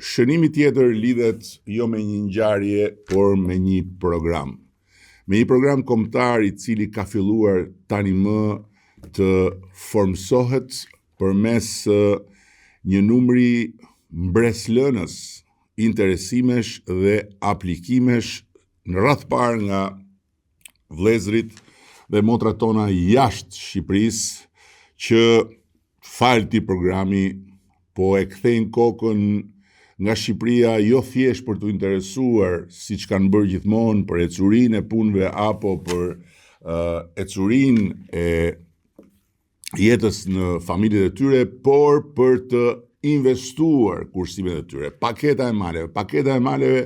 Shënimi tjetër lidhet jo me një ngjarje, por me një program. Me një program kombëtar i cili ka filluar tani më të formsohet përmes një numri mbreslënës interesimesh dhe aplikimesh në radh parë nga vëllezërit dhe motrat tona jashtë Shqipërisë që fal këtij programi po e kthejnë kokën nga Shqipëria jo thjesht për të interesuar, siç kanë bërë gjithmonë, për ecurinë e punëve apo për ecurinë e jetës në familjet e tyre, por për të investuar kursimet e tyre. Paketa e maleve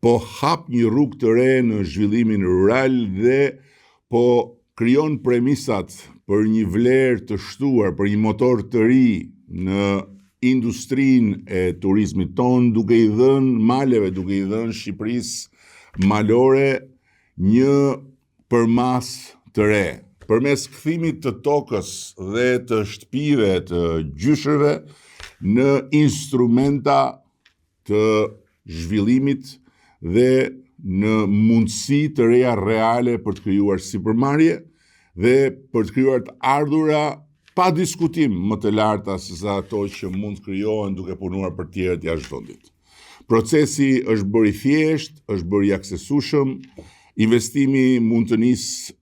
po hap një rrugë të re në zhvillimin rural dhe po krijon premisat për një vlerë të shtuar, për një motor të ri në industrinë e turizmit ton, duke i dhënë maleve, duke i dhënë Shqipërisë malore një përmas të re. Përmes kthimit të tokës dhe të shtëpive të gjyshërve në instrumenta të zhvillimit dhe në mundësi të reja reale për të krijuar sipërmarrje dhe për të krijuar të ardhura pa diskutim më të larta se sa ato që mund të krijohen duke punuar për tjerët jashtë vendit. Procesi është bërë i thjeshtë, është bërë i aksesueshëm, investimi mund të nisë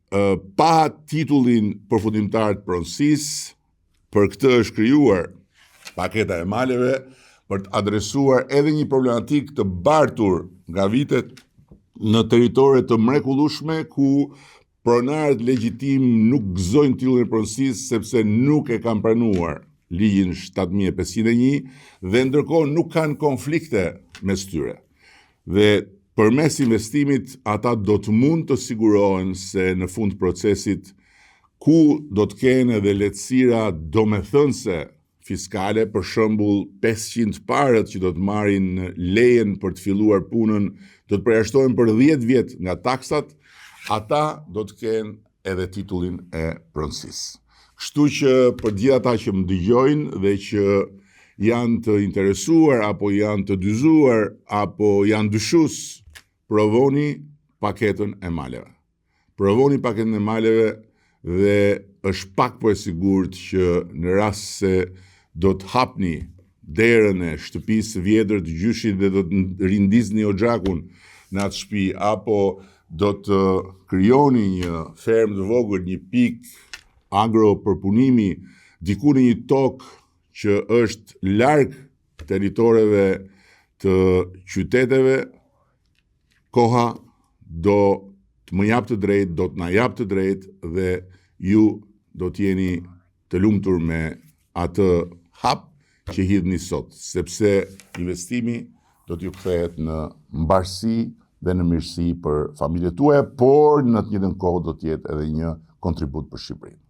pa titullin përfundimtar të pronësisë. Për këtë është krijuar paketa e maleve për të adresuar edhe një problematikë të bartur nga vitet në territore të mrekullueshme ku pronarët legjitim nuk gëzojnë titullin e pronësisë sepse nuk e kanë pranuar ligjin 7501 dhe ndërkohë nuk kanë konflikte mes tyre. Dhe përmes investimit ata do të mund të sigurohen se në fund procesit ku do të kenë edhe lehtësira domethënëse fiskale, për shembull 500 parët që do të marrin lejen për të filluar punën, do të përjashtohen për 10 vjet nga taksat, ata do të kenë edhe titullin e pronësisë. Kështu që për gjithë ata që më dëgjojnë dhe që janë të interesuar apo janë të dyzuar apo janë dyshues, provoni paketën e maleve. Provoni paketën e maleve dhe është pak po e sigurt që në rast se do të hapni derën e shtëpisë së vjetër të gjyshit dhe do të rindisni oxhakun në atë shtëpi apo do të krijoni një fermë të vogël, një pikë agropërpunimi diku në një tokë që është larg territoreve të qyteteve, koha do të më jap të drejtë, do të na jap të drejtë dhe ju do të jeni të lumtur me atë hap që hidhni sot, sepse investimi do t'ju kthehet në mbarësi dhe në mirësi për familjet tuaja, por në të njëjtën kohë do të jetë edhe një kontribut për Shqipërinë.